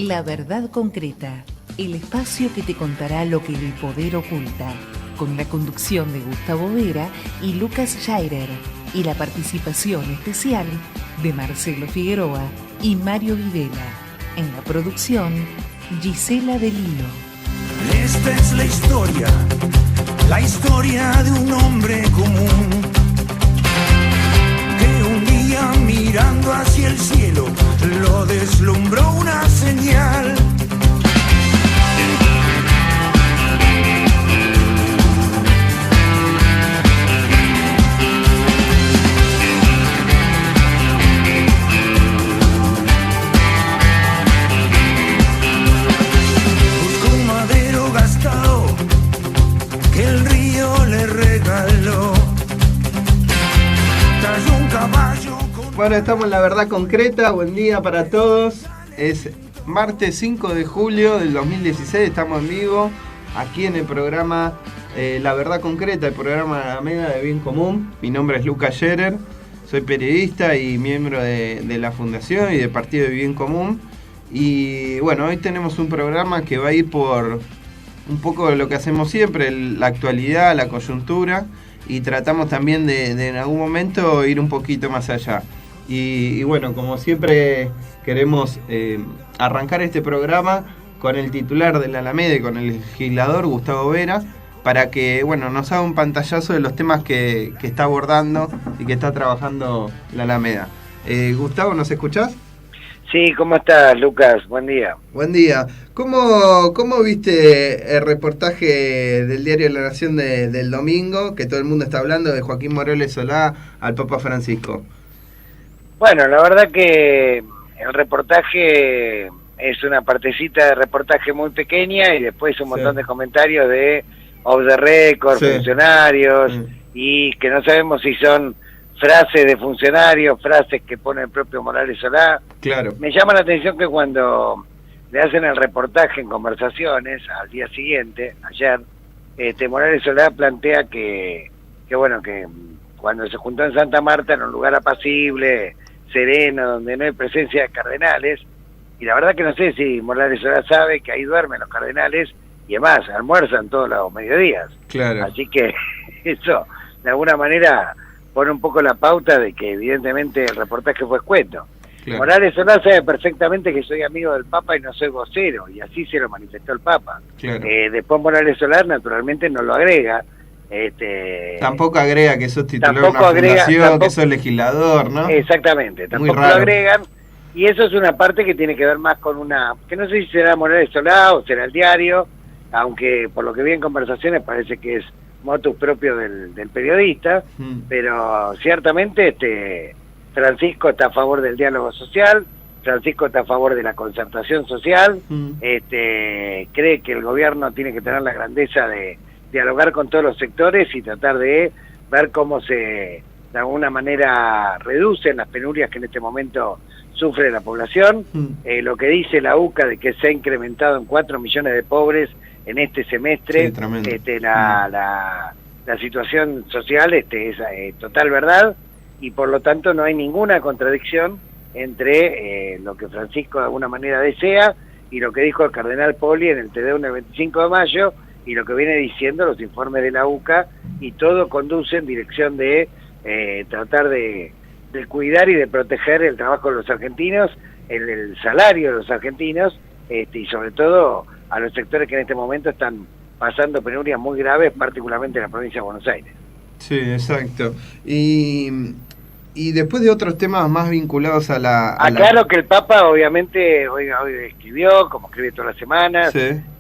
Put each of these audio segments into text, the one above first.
La verdad concreta, el espacio que te contará lo que el poder oculta, con la conducción de Gustavo Vera y Lucas Scheirer, y la participación especial de Marcelo Figueroa y Mario Videla. En la producción, Gisela Delino. Esta es la historia de un hombre común, que un día mirando hacia el cielo lo deslumbró una señal. Buscó un madero gastado que el río le regaló. Talló un caballo con... Bueno, estamos en La Verdad Concreta. Buen día para todos. Es martes 5 de julio del 2016. Estamos en vivo aquí en el programa La Verdad Concreta, el programa de Alameda de Bien Común. Mi nombre es Lucas Scherer. Soy periodista y miembro de la Fundación y del Partido de Bien Común. Y bueno, hoy tenemos un programa que va a ir por un poco de lo que hacemos siempre, la actualidad, la coyuntura, y tratamos también de en algún momento ir un poquito más allá. Y bueno, como siempre queremos arrancar este programa con el titular de la Alameda y con el legislador Gustavo Vera, para que bueno nos haga un pantallazo de los temas que está abordando y que está trabajando la Alameda. Gustavo, ¿nos escuchás? Sí, ¿cómo estás, Lucas? Buen día. Buen día. ¿Cómo viste el reportaje del diario La Nación del domingo, que todo el mundo está hablando, de Joaquín Morales Solá al Papa Francisco? Bueno, la verdad que el reportaje es una partecita de reportaje muy pequeña y después un montón de comentarios de off the record, funcionarios, y que no sabemos si son frases de funcionarios, frases que pone el propio Morales Solá. Claro. Me llama la atención que cuando le hacen el reportaje en conversaciones, al día siguiente, ayer, Morales Solá plantea que bueno, que cuando se juntó en Santa Marta, en un lugar apacible, sereno, donde no hay presencia de cardenales, y la verdad que no sé si Morales Solá sabe que ahí duermen los cardenales, y además almuerzan todos los mediodías. Claro. Así que eso, de alguna manera, pone un poco la pauta de que evidentemente el reportaje fue escueto. Claro. Morales Solá sabe perfectamente que soy amigo del Papa y no soy vocero, y así se lo manifestó el Papa. Claro. Después Morales Solá naturalmente no lo agrega. Tampoco agrega que sos titular de una fundación, que sos legislador, ¿no? Exactamente, tampoco lo agregan, y eso es una parte que tiene que ver más con una, que no sé si será Morales Solá o será el diario, aunque por lo que vi en conversaciones parece que es motus propio del periodista, pero ciertamente Francisco está a favor del diálogo social, Francisco está a favor de la concertación social, cree que el gobierno tiene que tener la grandeza de dialogar con todos los sectores y tratar de ver cómo se, de alguna manera, reducen las penurias que en este momento sufre la población. Lo que dice la UCA de que se ha incrementado en 4 millones de pobres en este semestre, la situación social es total verdad, y por lo tanto no hay ninguna contradicción entre lo que Francisco de alguna manera desea y lo que dijo el cardenal Poli en el Te Deum el 25 de mayo y lo que viene diciendo los informes de la UCA, y todo conduce en dirección de tratar de cuidar y de proteger el trabajo de los argentinos, el salario de los argentinos, y sobre todo a los sectores que en este momento están pasando penurias muy graves, particularmente en la provincia de Buenos Aires. Sí, exacto. Y después de otros temas más vinculados a la... Claro que el Papa obviamente hoy escribió, como escribe todas las semanas,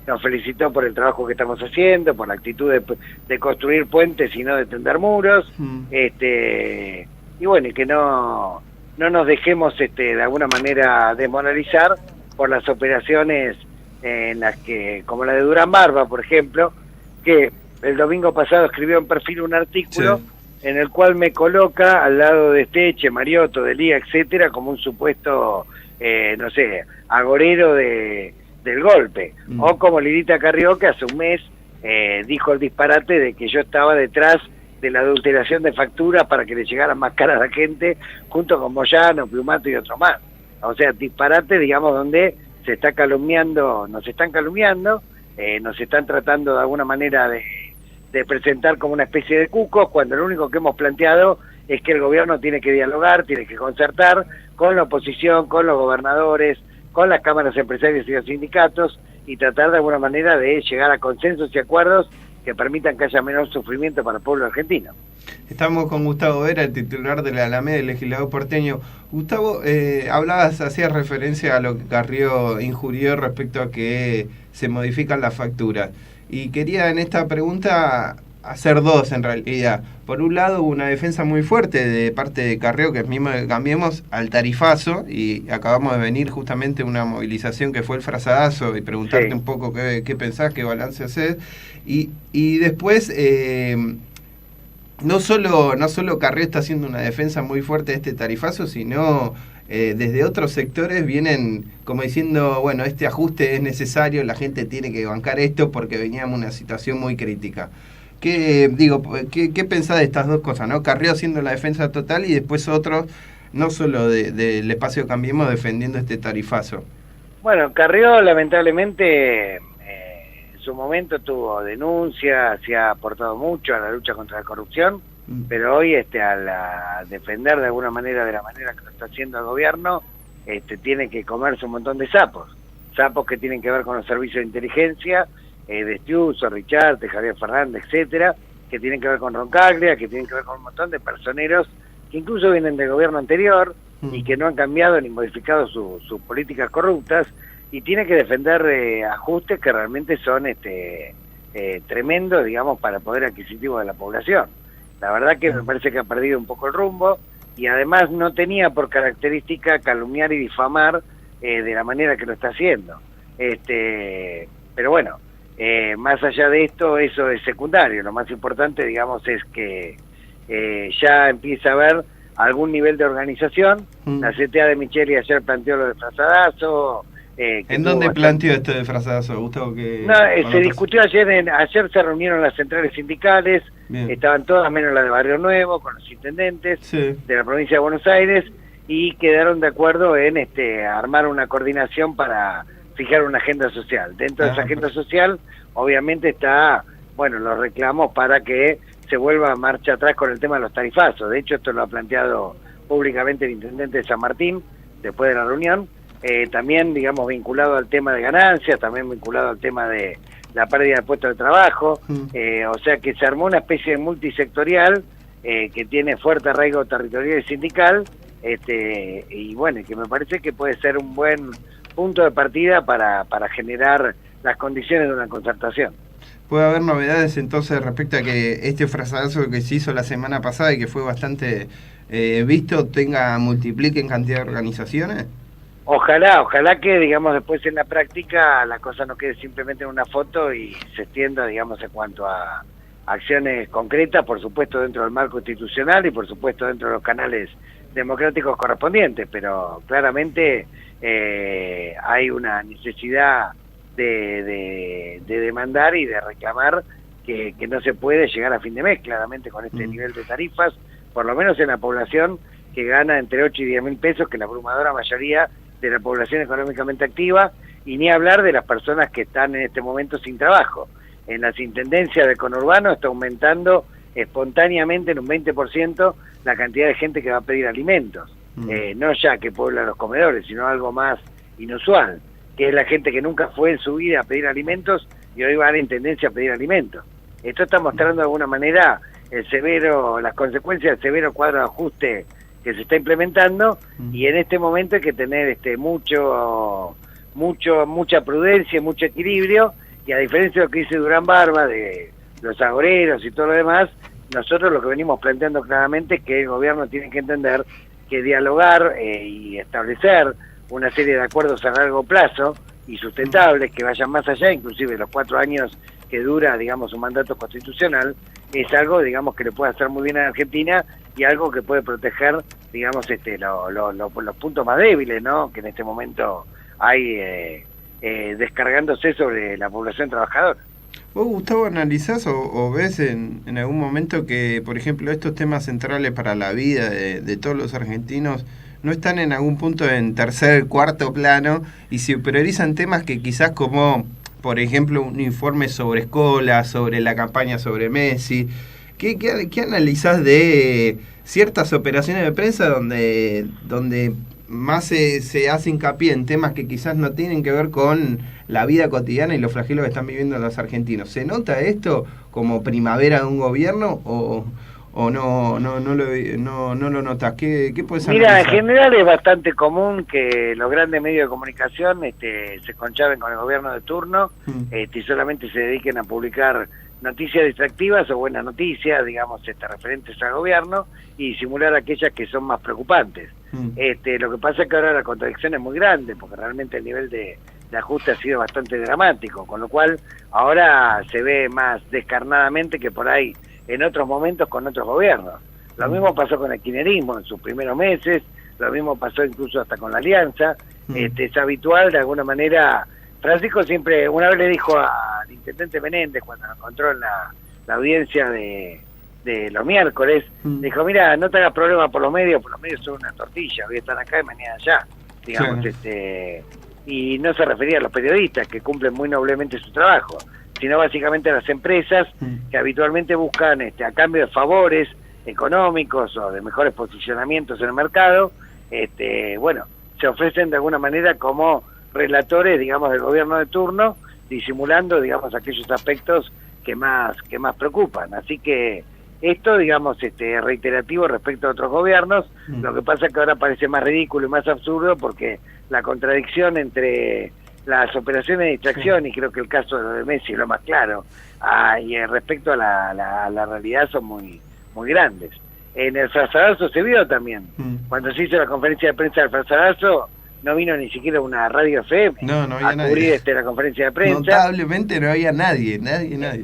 nos felicitó por el trabajo que estamos haciendo, por la actitud de construir puentes y no de tender muros, y bueno, y que no nos dejemos de alguna manera desmoralizar por las operaciones en las que, como la de Durán Barba, por ejemplo, que el domingo pasado escribió en Perfil un artículo en el cual me coloca al lado de Esteche, Mariotto, Delía, etcétera, como un supuesto, no sé, agorero del golpe. O como Lidita Carrió, que hace un mes dijo el disparate de que yo estaba detrás de la adulteración de facturas para que le llegaran más caras a la gente, junto con Moyano, Plumato y otro más. O sea, disparate, digamos, donde se está calumniando, nos están calumniando, nos están tratando de alguna manera de presentar como una especie de cucos, cuando lo único que hemos planteado es que el gobierno tiene que dialogar, tiene que concertar con la oposición, con los gobernadores, con las cámaras empresariales y los sindicatos, y tratar de alguna manera de llegar a consensos y acuerdos que permitan que haya menor sufrimiento para el pueblo argentino. Estamos con Gustavo Vera, el titular de la Alameda, el legislador porteño. Gustavo, hacías referencia a lo que Carrió injurió respecto a que se modifican las facturas. Y quería en esta pregunta hacer dos en realidad. Por un lado, hubo una defensa muy fuerte de parte de Carrió, que mismo cambiemos al tarifazo, y acabamos de venir justamente una movilización que fue el frazadazo, y preguntarte un poco qué pensás, qué balance haces. Y después, no solo Carrió está haciendo una defensa muy fuerte de este tarifazo, sino desde otros sectores vienen como diciendo, bueno, este ajuste es necesario, la gente tiene que bancar esto porque veníamos en una situación muy crítica. ¿Qué pensás de estas dos cosas, no? Carrió haciendo la defensa total y después otros, no solo del espacio Cambiemos, defendiendo este tarifazo. Bueno, Carrió lamentablemente en su momento tuvo denuncias, se ha aportado mucho a la lucha contra la corrupción, pero hoy al defender de alguna manera, de la manera que lo está haciendo el gobierno, tiene que comerse un montón de sapos que tienen que ver con los servicios de inteligencia, de Estiuso, Richard, Javier Fernández, etcétera, que tienen que ver con Roncaglia, que tienen que ver con un montón de personeros que incluso vienen del gobierno anterior y que no han cambiado ni modificado sus políticas corruptas, y tiene que defender ajustes que realmente son tremendos, digamos, para el poder adquisitivo de la población. La verdad que me parece que ha perdido un poco el rumbo, y además no tenía por característica calumniar y difamar de la manera que lo está haciendo. Pero bueno, más allá de esto, eso es secundario. Lo más importante, digamos, es que ya empieza a haber algún nivel de organización. La CTA de Micheli ayer planteó lo de frazadazo. ¿En dónde planteó esto de frazadazo, Gustavo? Se discutió ayer, ayer se reunieron las centrales sindicales. Bien. Estaban todas menos la de Barrio Nuevo, con los intendentes de la provincia de Buenos Aires, y quedaron de acuerdo en armar una coordinación para fijar una agenda social. Dentro de esa agenda social, obviamente está, los reclamos para que se vuelva a marcha atrás con el tema de los tarifazos. De hecho, esto lo ha planteado públicamente el intendente de San Martín, después de la reunión, también, digamos, vinculado al tema de ganancias, también vinculado al tema de la pérdida de puestos de trabajo, o sea que se armó una especie de multisectorial que tiene fuerte arraigo territorial y sindical, y bueno, que me parece que puede ser un buen punto de partida para generar las condiciones de una concertación. ¿Puede haber novedades entonces respecto a que este frazadazo que se hizo la semana pasada y que fue bastante visto multiplique en cantidad de organizaciones? Ojalá que, digamos, después en la práctica la cosa no quede simplemente en una foto y se extienda, digamos, en cuanto a acciones concretas, por supuesto dentro del marco institucional y por supuesto dentro de los canales democráticos correspondientes, pero claramente hay una necesidad de demandar y de reclamar que no se puede llegar a fin de mes, claramente, con este nivel de tarifas, por lo menos en la población que gana entre 8 y 10 mil pesos, que es la abrumadora mayoría de la población económicamente activa, y ni hablar de las personas que están en este momento sin trabajo. En las intendencias del conurbano está aumentando espontáneamente en un 20% la cantidad de gente que va a pedir alimentos. No ya que puebla los comedores, sino algo más inusual, que es la gente que nunca fue en su vida a pedir alimentos y hoy va a la intendencia a pedir alimentos. Esto está mostrando de alguna manera las consecuencias del severo cuadro de ajuste que se está implementando, y en este momento hay que tener mucha prudencia, mucho equilibrio, y a diferencia de lo que dice Durán Barba, de los agoreros y todo lo demás, nosotros lo que venimos planteando claramente es que el gobierno tiene que entender que dialogar y establecer una serie de acuerdos a largo plazo y sustentables que vayan más allá, inclusive de los 4 años que dura, digamos, un mandato constitucional, es algo, digamos, que le puede hacer muy bien a Argentina y algo que puede proteger, digamos, los puntos más débiles, ¿no?, que en este momento hay descargándose sobre la población trabajadora. ¿Vos, Gustavo, analizás o ves en algún momento que, por ejemplo, estos temas centrales para la vida de todos los argentinos no están en algún punto en tercer, cuarto plano y se priorizan temas que quizás como, por ejemplo, un informe sobre Scola, sobre la campaña sobre Messi. ¿Qué analizás de ciertas operaciones de prensa donde más se hace hincapié en temas que quizás no tienen que ver con la vida cotidiana y los flagelos que están viviendo los argentinos? ¿Se nota esto como primavera de un gobierno o no lo notas? ¿Qué puedes analizar? Mira, en general es bastante común que los grandes medios de comunicación se conchaven con el gobierno de turno y solamente se dediquen a publicar noticias distractivas o buenas noticias, digamos, referentes al gobierno, y simular aquellas que son más preocupantes. Lo que pasa es que ahora la contradicción es muy grande, porque realmente el nivel de ajuste ha sido bastante dramático, con lo cual ahora se ve más descarnadamente que por ahí en otros momentos con otros gobiernos. Lo mismo pasó con el kirchnerismo en sus primeros meses, lo mismo pasó incluso hasta con la Alianza. Es habitual, de alguna manera. Francisco siempre, una vez le dijo al intendente Menéndez, cuando lo encontró en la audiencia de los miércoles, dijo, mira, no te hagas problema por los medios son una tortilla, hoy están acá y mañana allá, digamos, y no se refería a los periodistas, que cumplen muy noblemente su trabajo, sino básicamente a las empresas que habitualmente buscan, a cambio de favores económicos o de mejores posicionamientos en el mercado, se ofrecen de alguna manera como relatores, digamos, del gobierno de turno, disimulando, digamos, aquellos aspectos que más preocupan. Así que esto, digamos, reiterativo respecto a otros gobiernos. Lo que pasa es que ahora parece más ridículo y más absurdo porque la contradicción entre las operaciones de distracción, y creo que el caso de lo de Messi es lo más claro, y respecto a la realidad son muy grandes. En el frazadazo se vio también. Cuando se hizo la conferencia de prensa del frazadazo, no vino ni siquiera una radio FM a cubrir la conferencia de prensa. Notablemente no había nadie.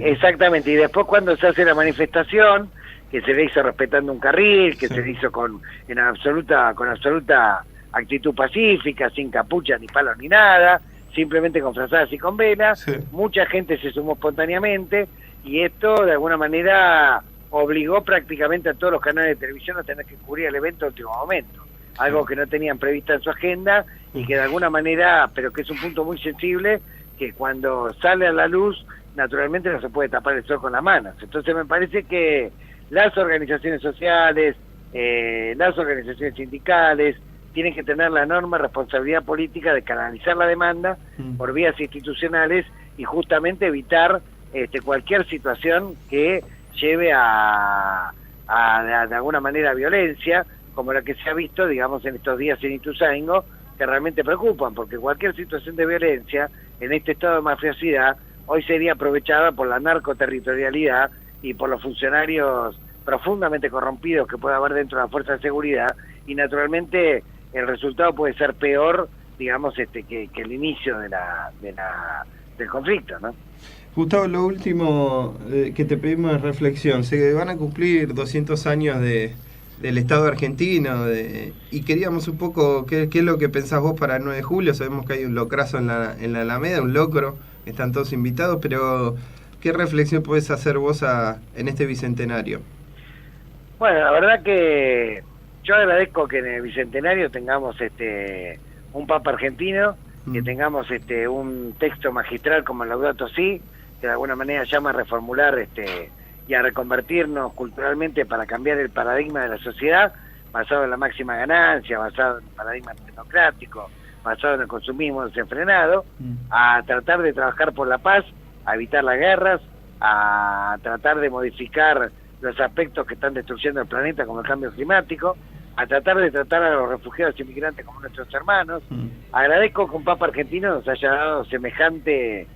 Exactamente, y después cuando se hace la manifestación, que se le hizo respetando un carril, que se le hizo con absoluta actitud pacífica, sin capucha ni palos ni nada, simplemente con frazadas y con velas, mucha gente se sumó espontáneamente, y esto de alguna manera obligó prácticamente a todos los canales de televisión a tener que cubrir el evento en último momento. Algo que no tenían prevista en su agenda y que de alguna manera, pero que es un punto muy sensible, que cuando sale a la luz, naturalmente no se puede tapar el sol con las manos. Entonces me parece que las organizaciones sociales, las organizaciones sindicales, tienen que tener la enorme responsabilidad política de canalizar la demanda por vías institucionales y justamente evitar cualquier situación que lleve a de alguna manera violencia, como la que se ha visto, digamos, en estos días en Ituzaingó, que realmente preocupan, porque cualquier situación de violencia en este estado de mafiosidad hoy sería aprovechada por la narcoterritorialidad y por los funcionarios profundamente corrompidos que puede haber dentro de la fuerza de seguridad, y naturalmente el resultado puede ser peor, digamos, que el inicio del conflicto, ¿no? Gustavo, lo último que te pedimos es reflexión. Se van a cumplir 200 años del Estado argentino, y queríamos un poco qué es lo que pensás vos para el 9 de julio. Sabemos que hay un locrazo en la Alameda, un locro, están todos invitados, pero ¿qué reflexión podés hacer vos en este bicentenario? Bueno, la verdad que yo agradezco que en el bicentenario tengamos un Papa argentino, que tengamos un texto magistral como el Laudato Si, que de alguna manera llama a reformular y a reconvertirnos culturalmente para cambiar el paradigma de la sociedad, basado en la máxima ganancia, basado en el paradigma tecnocrático, basado en el consumismo desenfrenado, a tratar de trabajar por la paz, a evitar las guerras, a tratar de modificar los aspectos que están destruyendo el planeta, como el cambio climático, a tratar de tratar a los refugiados y inmigrantes como nuestros hermanos. Agradezco que un Papa argentino nos haya dado semejante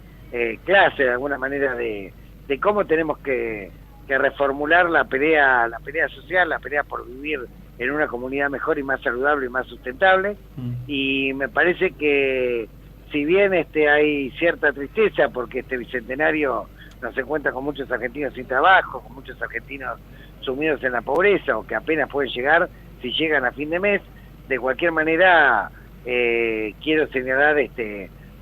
clase, de alguna manera, de cómo tenemos que reformular la pelea social, la pelea por vivir en una comunidad mejor y más saludable y más sustentable. Y me parece que si bien hay cierta tristeza porque este bicentenario nos encuentra con muchos argentinos sin trabajo, con muchos argentinos sumidos en la pobreza o que apenas pueden llegar, si llegan a fin de mes, de cualquier manera quiero señalar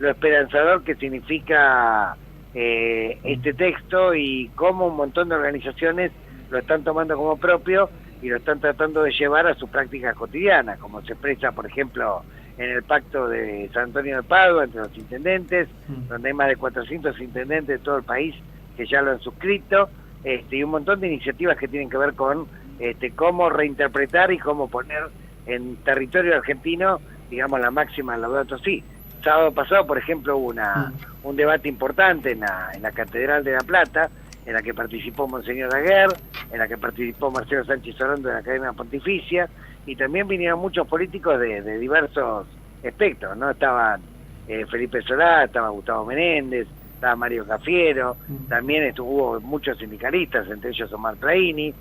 lo esperanzador que significa este texto y cómo un montón de organizaciones lo están tomando como propio y lo están tratando de llevar a su práctica cotidiana, como se expresa, por ejemplo, en el pacto de San Antonio de Padua entre los intendentes, donde hay más de 400 intendentes de todo el país que ya lo han suscrito, y un montón de iniciativas que tienen que ver con cómo reinterpretar y cómo poner en territorio argentino, digamos, la máxima Laudato Si. Sábado pasado, por ejemplo, hubo un debate importante en la Catedral de La Plata, en la que participó Monseñor Daguerre, en la que participó Marcelo Sánchez Orondo de la Academia Pontificia, y también vinieron muchos políticos de diversos espectros, ¿no? Estaban Felipe Solá, estaba Gustavo Menéndez, estaba Mario Cafiero, también hubo muchos sindicalistas, entre ellos Omar Traini,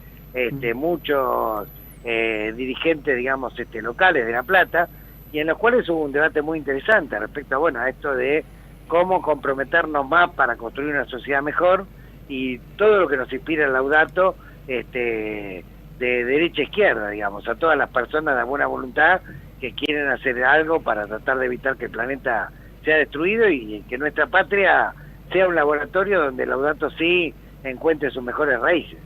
muchos dirigentes, digamos, locales de La Plata, y en los cuales hubo un debate muy interesante respecto a esto de cómo comprometernos más para construir una sociedad mejor, y todo lo que nos inspira el Laudato, de derecha a izquierda, digamos, a todas las personas de buena voluntad que quieren hacer algo para tratar de evitar que el planeta sea destruido y que nuestra patria sea un laboratorio donde el Laudato Si encuentre sus mejores raíces.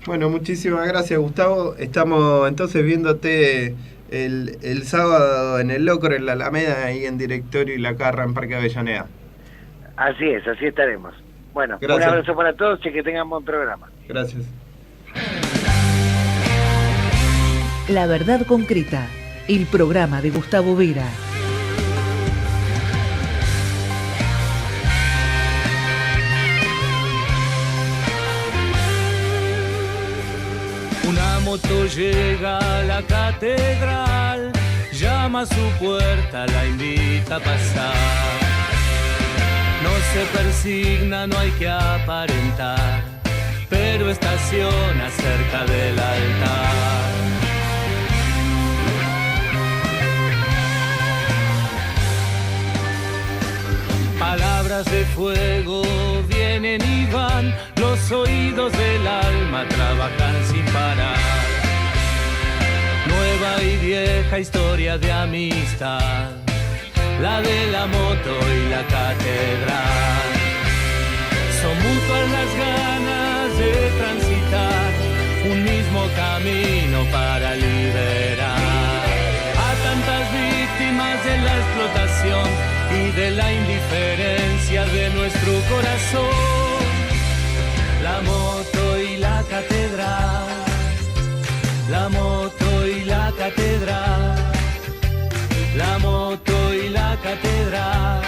Bueno, muchísimas gracias, Gustavo. Estamos entonces viéndote el sábado en el Locro, en la Alameda, ahí en Directorio y La Carra, en Parque Avellaneda. Así es, así estaremos. Bueno, gracias. Un abrazo para todos y que tengan buen programa. Gracias. La Verdad Concreta, el programa de Gustavo Vera. Una moto llega a la catedral, llama a su puerta, la invita a pasar. No se persigna, no hay que aparentar, pero estaciona cerca del altar. Palabras de fuego vienen y van, los oídos del alma trabajan sin parar. Nueva y vieja historia de amistad, la de la moto y la catedral. Son mutuas las ganas de transitar un mismo camino para liberar a tantas víctimas de la explotación y de la indiferencia de nuestro corazón. La moto y la catedral, la moto y la catedral, la moto y la catedral,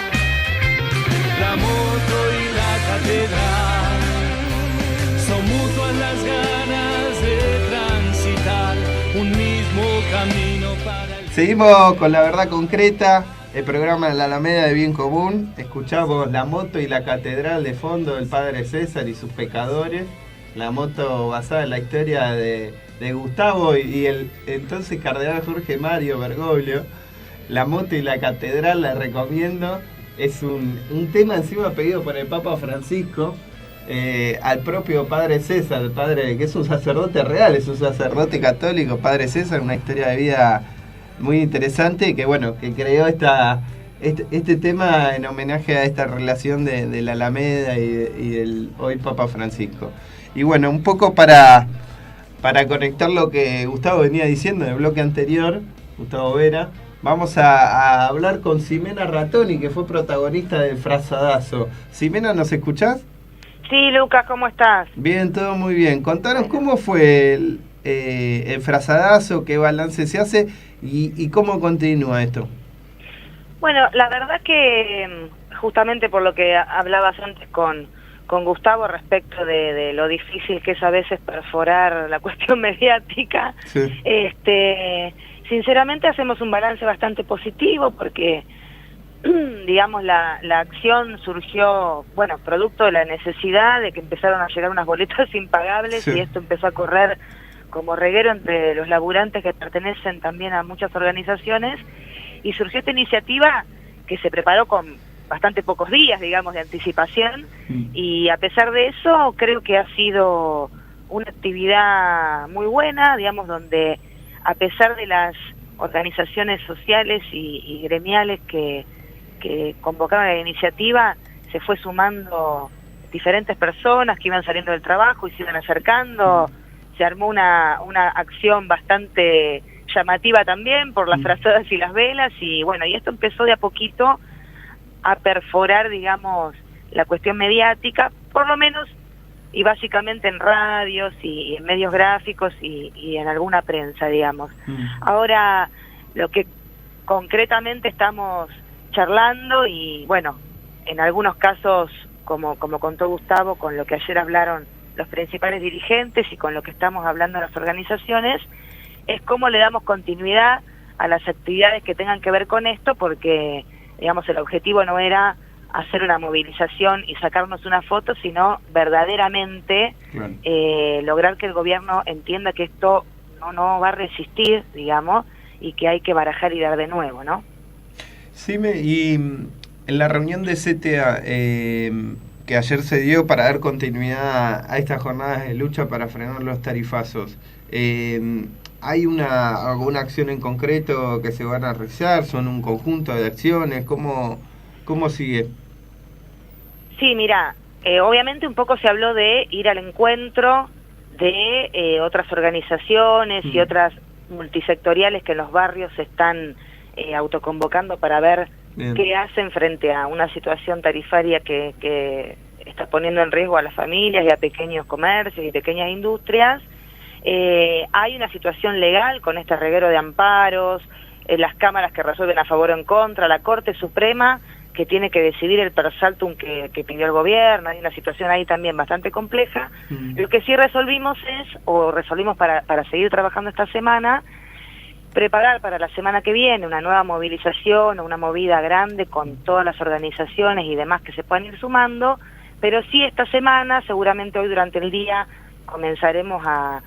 la moto y la catedral. Son mutuas las ganas de transitar un mismo camino para el... Seguimos con La Verdad Concreta, el programa de la Alameda de Bien Común. Escuchamos La Moto y la Catedral de fondo del Padre César y sus pecadores. La moto basada en la historia de Gustavo y el entonces cardenal Jorge Mario Bergoglio. La Moto y la Catedral, la recomiendo. Es un tema encima pedido por el Papa Francisco al propio Padre César, el padre que es un sacerdote real, es un sacerdote católico, Padre César, una historia de vida muy interesante, que creó este tema en homenaje a esta relación de la Alameda y del hoy Papa Francisco. Y bueno, un poco para conectar lo que Gustavo venía diciendo en el bloque anterior, Gustavo Vera, vamos a hablar con Ximena Ratoni, que fue protagonista del Frazadazo. Ximena, ¿nos escuchás? Sí, Lucas, ¿cómo estás? Bien, todo muy bien. Contanos cómo fue el Frazadazo, qué balance se hace y cómo continúa esto. Bueno, la verdad que justamente por lo que hablabas antes con Gustavo respecto de lo difícil que es a veces perforar la cuestión mediática, sí. Sinceramente hacemos un balance bastante positivo porque digamos la acción surgió, producto de la necesidad de que empezaron a llegar unas boletas impagables, sí. Y esto empezó a correr como reguero entre los laburantes que pertenecen también a muchas organizaciones, y surgió esta iniciativa que se preparó con bastante pocos días, digamos, de anticipación, y a pesar de eso creo que ha sido una actividad muy buena, digamos, donde a pesar de las organizaciones sociales y gremiales que convocaron la iniciativa, se fue sumando diferentes personas que iban saliendo del trabajo y se iban acercando, se armó una acción bastante llamativa también por las frazadas y las velas, y bueno, y esto empezó de a poquito a perforar, digamos, la cuestión mediática, por lo menos, y básicamente en radios y en medios gráficos y en alguna prensa, digamos. Ahora, lo que concretamente estamos charlando, y bueno, en algunos casos, como contó Gustavo, con lo que ayer hablaron los principales dirigentes y con lo que estamos hablando en las organizaciones, es cómo le damos continuidad a las actividades que tengan que ver con esto, porque, digamos, el objetivo no era hacer una movilización y sacarnos una foto, sino verdaderamente lograr que el gobierno entienda que esto no va a resistir, digamos, y que hay que barajar y dar de nuevo, ¿no? Sí, y en la reunión de CTA que ayer se dio para dar continuidad a estas jornadas de lucha para frenar los tarifazos, ¿hay alguna acción en concreto que se van a realizar? ¿Son un conjunto de acciones? ¿Cómo sigue? Sí, mira, obviamente un poco se habló de ir al encuentro de otras organizaciones y otras multisectoriales que en los barrios se están autoconvocando para ver qué hacen frente a una situación tarifaria que está poniendo en riesgo a las familias y a pequeños comercios y pequeñas industrias. Hay una situación legal con este reguero de amparos, las cámaras que resuelven a favor o en contra, la Corte Suprema que tiene que decidir el per saltum que pidió el gobierno. Hay una situación ahí también bastante compleja. Lo que sí resolvimos para seguir trabajando esta semana, preparar para la semana que viene una nueva movilización o una movida grande con todas las organizaciones y demás que se puedan ir sumando, pero sí esta semana, seguramente hoy durante el día, comenzaremos a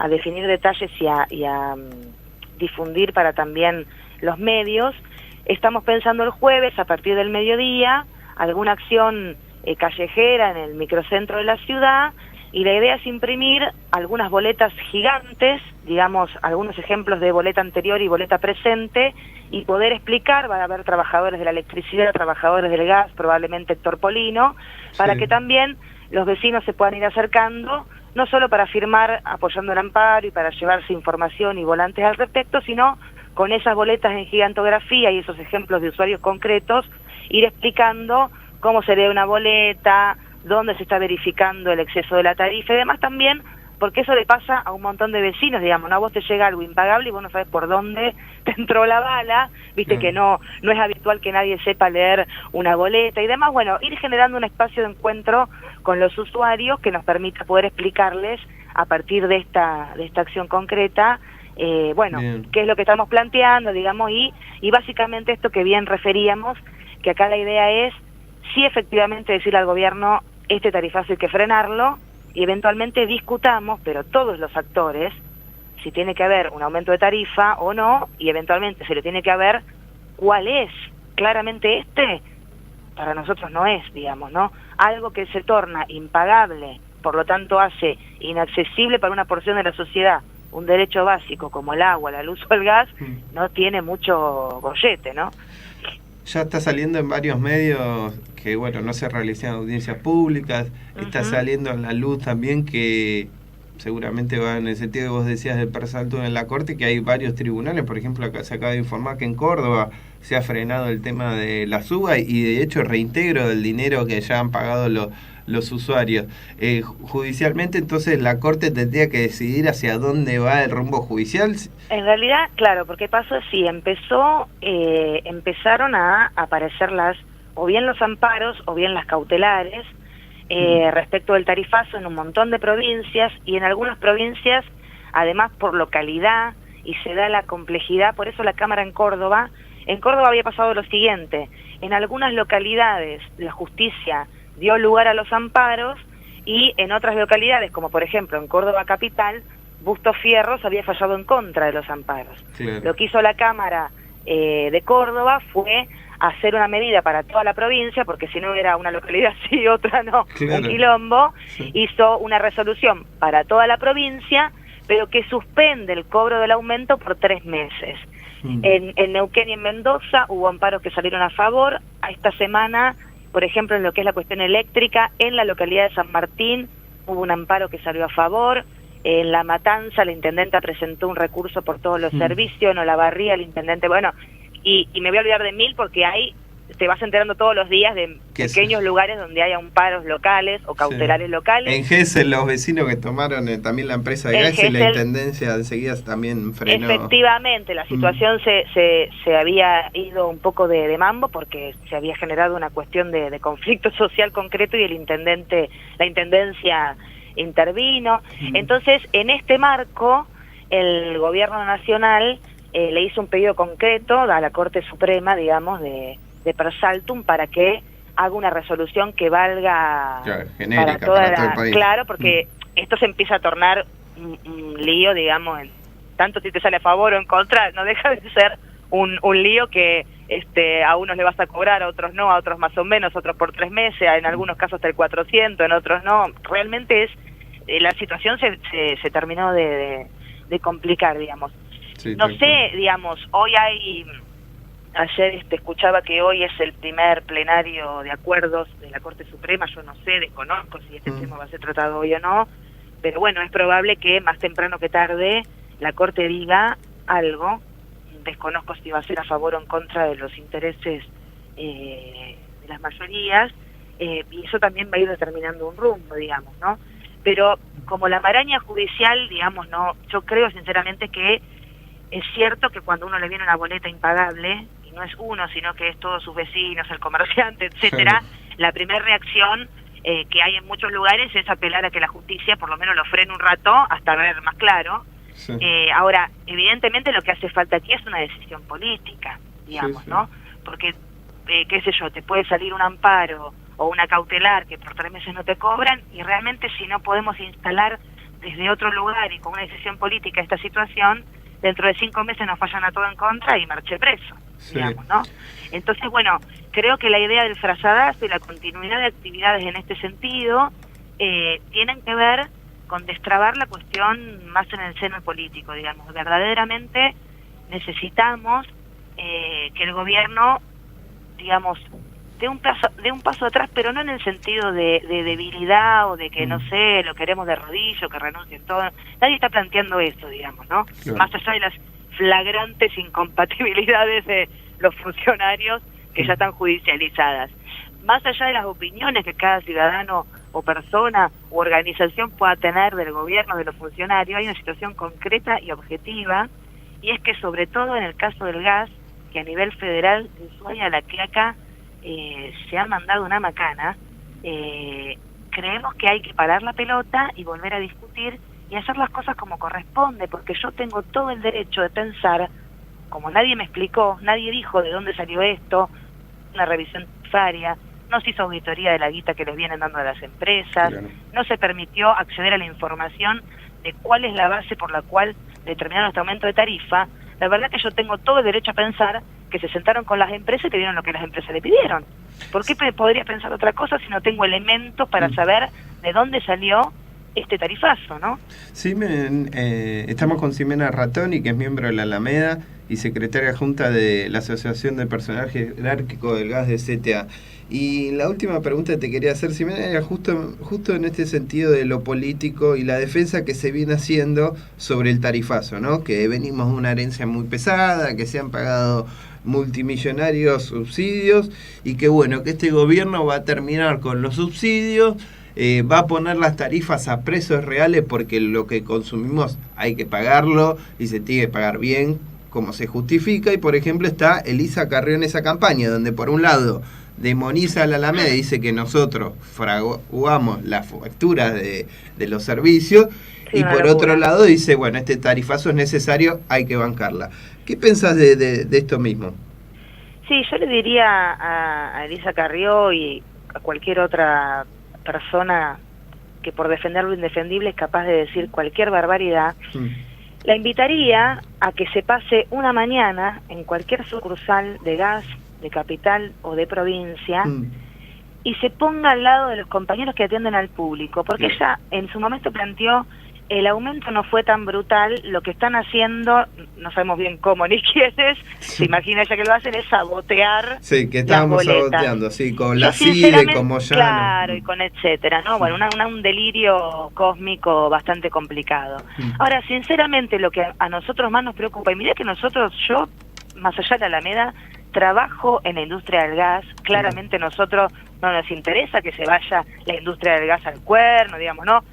definir detalles y a difundir para también los medios. Estamos pensando el jueves, a partir del mediodía, alguna acción callejera en el microcentro de la ciudad, y la idea es imprimir algunas boletas gigantes, digamos, algunos ejemplos de boleta anterior y boleta presente, y poder explicar. Va a haber trabajadores de la electricidad, trabajadores del gas, probablemente Héctor Polino, para que también los vecinos se puedan ir acercando, no solo para firmar apoyando el amparo y para llevarse información y volantes al respecto, sino con esas boletas en gigantografía y esos ejemplos de usuarios concretos, ir explicando cómo se lee una boleta, dónde se está verificando el exceso de la tarifa y demás también, porque eso le pasa a un montón de vecinos, digamos, ¿no? A vos te llega algo impagable y vos no sabes por dónde te entró la bala, viste que no es habitual que nadie sepa leer una boleta y demás. Bueno, ir generando un espacio de encuentro con los usuarios que nos permita poder explicarles a partir de esta acción concreta, qué es lo que estamos planteando, digamos, y básicamente esto que bien referíamos, que acá la idea es, sí, efectivamente decirle al gobierno, este tarifazo hay que frenarlo, y eventualmente discutamos, pero todos los actores, si tiene que haber un aumento de tarifa o no, y eventualmente se le tiene que haber cuál es. Claramente para nosotros no es, digamos, ¿no? Algo que se torna impagable, por lo tanto hace inaccesible para una porción de la sociedad un derecho básico como el agua, la luz o el gas, no tiene mucho gollete, ¿no? Ya está saliendo en varios medios que, bueno, no se realizan audiencias públicas, está saliendo en la luz también que seguramente va en el sentido que vos decías del per saltum en la Corte, que hay varios tribunales. Por ejemplo, acá se acaba de informar que en Córdoba se ha frenado el tema de la suba y de hecho reintegro del dinero que ya han pagado los usuarios. Judicialmente, entonces, la Corte tendría que decidir hacia dónde va el rumbo judicial. En realidad, claro, porque pasó así, empezaron a aparecer o bien los amparos o bien las cautelares respecto del tarifazo en un montón de provincias, y en algunas provincias, además por localidad, y se da la complejidad, por eso la Cámara en Córdoba había pasado lo siguiente: en algunas localidades la justicia dio lugar a los amparos, y en otras localidades, como por ejemplo en Córdoba capital, Bustos Fierros había fallado en contra de los amparos. Claro. Lo que hizo la Cámara de Córdoba fue hacer una medida para toda la provincia, porque si no era una localidad sí, otra no, un quilombo. Hizo una resolución para toda la provincia, pero que suspende el cobro del aumento por 3 meses. En Neuquén y en Mendoza hubo amparos que salieron a favor. A esta semana, por ejemplo, en lo que es la cuestión eléctrica, en la localidad de San Martín hubo un amparo que salió a favor. En La Matanza la intendenta presentó un recurso por todos los servicios, en Olavarría el intendente, bueno, y me voy a olvidar de 1000 porque hay, te vas enterando todos los días de pequeños lugares donde hay amparos locales o cautelares locales. En Gesell los vecinos que tomaron también la empresa de gas y la intendencia enseguida también frenó. Efectivamente, la situación se había ido un poco de mambo porque se había generado una cuestión de conflicto social concreto y la intendencia intervino. Entonces, en este marco, el gobierno nacional le hizo un pedido concreto a la Corte Suprema, digamos, de Per Saltum para que haga una resolución que valga genérica para toda todo el país. Claro, porque esto se empieza a tornar un lío, digamos, tanto si te sale a favor o en contra, no deja de ser un lío que a unos le vas a cobrar, a otros no, a otros más o menos, otros por 3 meses, en algunos casos hasta el 400, en otros no. Realmente la situación se terminó de complicar, digamos. Sí, no sé, digamos, hoy ayer escuchaba que hoy es el primer plenario de acuerdos de la Corte Suprema, yo no sé, desconozco si este tema va a ser tratado hoy o no, pero bueno, es probable que más temprano que tarde la Corte diga algo, desconozco si va a ser a favor o en contra de los intereses de las mayorías, y eso también va a ir determinando un rumbo, digamos, ¿no? Pero como la maraña judicial, digamos, no, yo creo sinceramente que es cierto que cuando uno le viene una boleta impagable, y no es uno, sino que es todos sus vecinos, el comerciante, etcétera, la primera reacción que hay en muchos lugares es apelar a que la justicia por lo menos lo frene un rato hasta ver más claro. Sí. Ahora, evidentemente lo que hace falta aquí es una decisión política, digamos, ¿no? Porque, qué sé yo, te puede salir un amparo o una cautelar que por 3 meses no te cobran, y realmente si no podemos instalar desde otro lugar y con una decisión política esta situación, dentro de 5 meses nos fallan a todo en contra y marché preso, digamos, ¿no? Entonces, bueno, creo que la idea del frazadazo y la continuidad de actividades en este sentido tienen que ver con destrabar la cuestión más en el seno político, digamos. Verdaderamente necesitamos que el gobierno, digamos, dé un paso atrás, pero no en el sentido de debilidad o de que, no sé, lo queremos de rodillo, que renuncien todo. Nadie está planteando eso, digamos, ¿no? Claro. Más allá de las flagrantes incompatibilidades de los funcionarios que ya están judicializadas. Más allá de las opiniones que cada ciudadano o persona u organización pueda tener del gobierno, de los funcionarios, hay una situación concreta y objetiva, y es que sobre todo en el caso del gas, que a nivel federal, de Ushuaia a La Quiaca, se ha mandado una macana, creemos que hay que parar la pelota y volver a discutir y hacer las cosas como corresponde, porque yo tengo todo el derecho de pensar, como nadie me explicó, nadie dijo de dónde salió esto, una revisión tarifaria, no se hizo auditoría de la guita que les vienen dando a las empresas, no se permitió acceder a la información de cuál es la base por la cual determinaron este aumento de tarifa. La verdad que yo tengo todo el derecho a pensar que se sentaron con las empresas y pidieron lo que las empresas le pidieron. ¿Por qué podría pensar otra cosa si no tengo elementos para saber de dónde salió este tarifazo, ¿no? Sí, estamos con Ximena Ratoni, que es miembro de la Alameda y secretaria junta de la Asociación del Personal Jerárquico del Gas de CTA. Y la última pregunta que te quería hacer, Ximena, era justo en este sentido de lo político y la defensa que se viene haciendo sobre el tarifazo, ¿no? Que venimos de una herencia muy pesada, que se han pagado multimillonarios subsidios y que bueno, que este gobierno va a terminar con los subsidios, va a poner las tarifas a precios reales porque lo que consumimos hay que pagarlo y se tiene que pagar bien como se justifica. Y por ejemplo está Elisa Carrió en esa campaña donde por un lado demoniza a la Alameda y dice que nosotros fraguamos las facturas de los servicios, y por otro lado dice, bueno, este tarifazo es necesario, hay que bancarla. ¿Qué pensás de esto mismo? Sí, yo le diría a Elisa Carrió y a cualquier otra persona que por defender lo indefendible es capaz de decir cualquier barbaridad, la invitaría a que se pase una mañana en cualquier sucursal de gas, de capital o de provincia, y se ponga al lado de los compañeros que atienden al público, porque ella en su momento planteó el aumento no fue tan brutal. Lo que están haciendo, no sabemos bien cómo ni quiénes, se imagina ya que lo hacen, es sabotear. Sí, que estábamos saboteando, sí, con la CIDE, como ya. Claro, y con etcétera, ¿no? Bueno, un delirio cósmico bastante complicado. Ahora, sinceramente, lo que a nosotros más nos preocupa, y mirá que yo, más allá de la Alameda, trabajo en la industria del gas. Claramente nosotros no nos interesa que se vaya la industria del gas al cuerno, digamos, ¿no?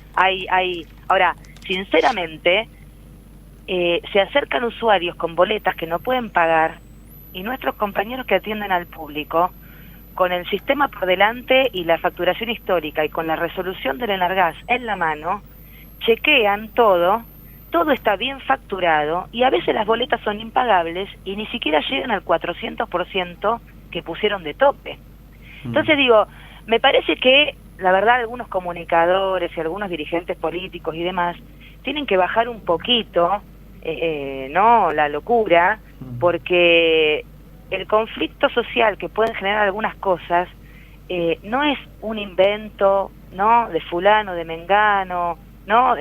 Ahora, sinceramente, se acercan usuarios con boletas que no pueden pagar, y nuestros compañeros que atienden al público, con el sistema por delante y la facturación histórica y con la resolución del Enargas en la mano, chequean todo está bien facturado, y a veces las boletas son impagables y ni siquiera llegan al 400% que pusieron de tope. Entonces digo, me parece que la verdad algunos comunicadores y algunos dirigentes políticos y demás tienen que bajar un poquito no la locura, porque el conflicto social que pueden generar algunas cosas no es un invento, ¿no?, de fulano, de mengano, ¿no?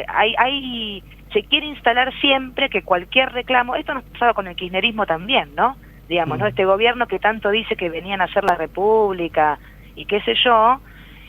Se quiere instalar siempre que cualquier reclamo, esto nos pasaba con el kirchnerismo también, ¿no? Digamos, ¿no? Este gobierno que tanto dice que venían a hacer la república y qué sé yo,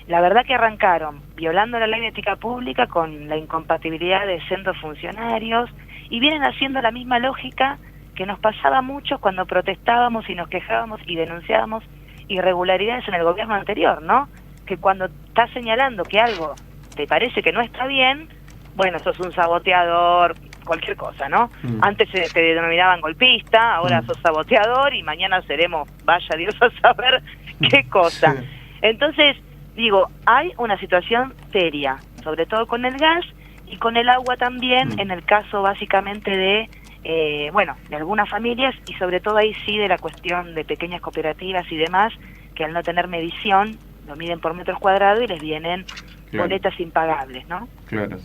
la verdad que arrancaron violando la ley de ética pública con la incompatibilidad de centros funcionarios, y vienen haciendo la misma lógica que nos pasaba mucho cuando protestábamos y nos quejábamos y denunciábamos irregularidades en el gobierno anterior, ¿no? Que cuando estás señalando que algo te parece que no está bien, bueno, sos un saboteador, cualquier cosa, ¿no? Antes te denominaban golpista, ahora sos saboteador, y mañana seremos, vaya Dios a saber qué cosa. Entonces, digo, hay una situación seria, sobre todo con el gas y con el agua también, en el caso básicamente de, de algunas familias, y sobre todo ahí sí de la cuestión de pequeñas cooperativas y demás, que al no tener medición, lo miden por metros cuadrados y les vienen boletas impagables, ¿no? Claro.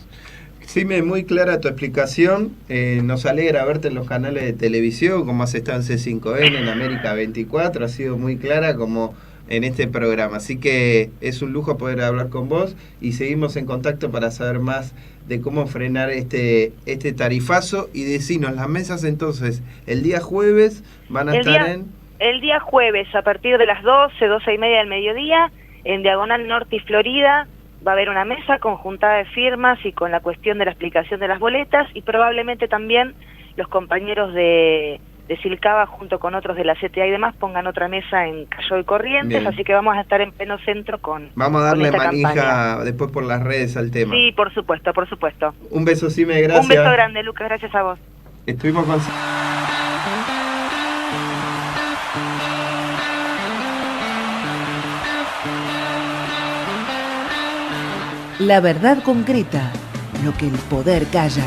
Sí, muy clara tu explicación. Nos alegra verte en los canales de televisión, como has estado en C5N, en América 24, ha sido muy clara como en este programa. Así que es un lujo poder hablar con vos, y seguimos en contacto para saber más de cómo frenar este tarifazo. Y decinos, las mesas entonces, el día jueves van a estar El día jueves, a partir de las 12:30 del mediodía, en Diagonal Norte y Florida, va a haber una mesa conjuntada de firmas y con la cuestión de la explicación de las boletas, y probablemente también los compañeros de Silcaba junto con otros de la CTA y demás pongan otra mesa en Callao y Corrientes. Bien. Así que vamos a estar en pleno centro vamos a darle manija campaña. Después por las redes al tema. Sí, por supuesto, por supuesto. Un beso, Sime, gracias. Un beso grande, Lucas, gracias a vos. Estuvimos con... La verdad concreta, lo que el poder calla.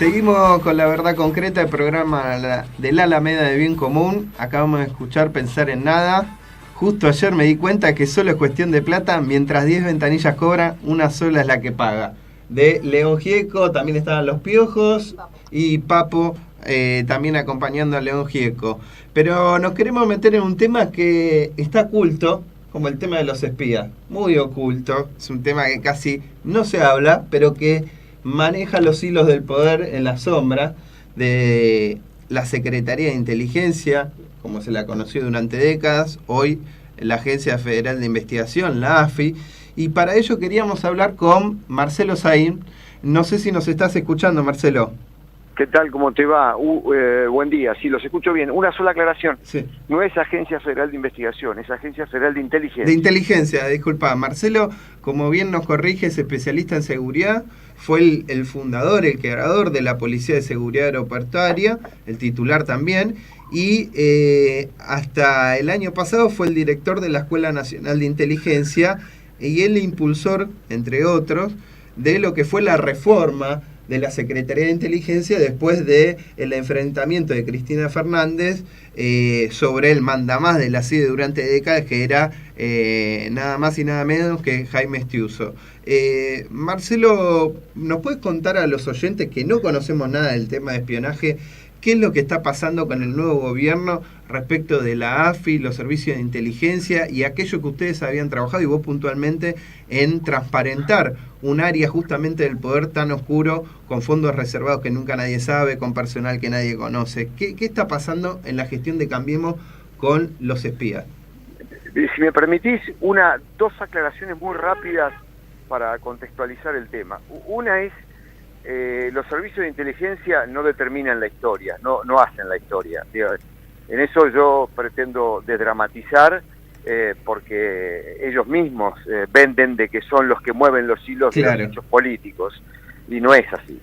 Seguimos con La Verdad Concreta, el programa de la Alameda de Bien Común. Acabamos de escuchar Pensar en Nada. Justo ayer me di cuenta que solo es cuestión de plata, mientras 10 ventanillas cobran, una sola es la que paga. De León Gieco, también estaban Los Piojos y Papo también acompañando a León Gieco. Pero nos queremos meter en un tema que está oculto, como el tema de los espías. Muy oculto, es un tema que casi no se habla, pero que maneja los hilos del poder en la sombra de la Secretaría de Inteligencia, como se la conoció durante décadas, hoy la Agencia Federal de Investigación, la AFI, y para ello queríamos hablar con Marcelo Saín. No sé si nos estás escuchando, Marcelo. ¿Qué tal? ¿Cómo te va? Buen día, sí, los escucho bien. Una sola aclaración. Sí. No es Agencia Federal de Investigación, es Agencia Federal de Inteligencia. De Inteligencia, disculpa. Marcelo, como bien nos corrige, es especialista en seguridad, fue el fundador, el creador de la Policía de Seguridad Aeroportuaria, el titular también, y hasta el año pasado fue el director de la Escuela Nacional de Inteligencia y el impulsor, entre otros, de lo que fue la reforma de la Secretaría de Inteligencia después del enfrentamiento de Cristina Fernández sobre el mandamás de la CIDE durante décadas, que era nada más y nada menos que Jaime Estiuso. Marcelo, ¿nos puedes contar a los oyentes que no conocemos nada del tema de espionaje qué es lo que está pasando con el nuevo gobierno respecto de la AFI, los servicios de inteligencia y aquello que ustedes habían trabajado, y vos puntualmente, en transparentar un área justamente del poder tan oscuro, con fondos reservados que nunca nadie sabe, con personal que nadie conoce? ¿Qué está pasando en la gestión de Cambiemos con los espías? Si me permitís, dos aclaraciones muy rápidas para contextualizar el tema. Una es, los servicios de inteligencia no determinan la historia, no hacen la historia. En eso yo pretendo desdramatizar, porque ellos mismos venden de que son los que mueven los hilos de los hechos políticos, y no es así.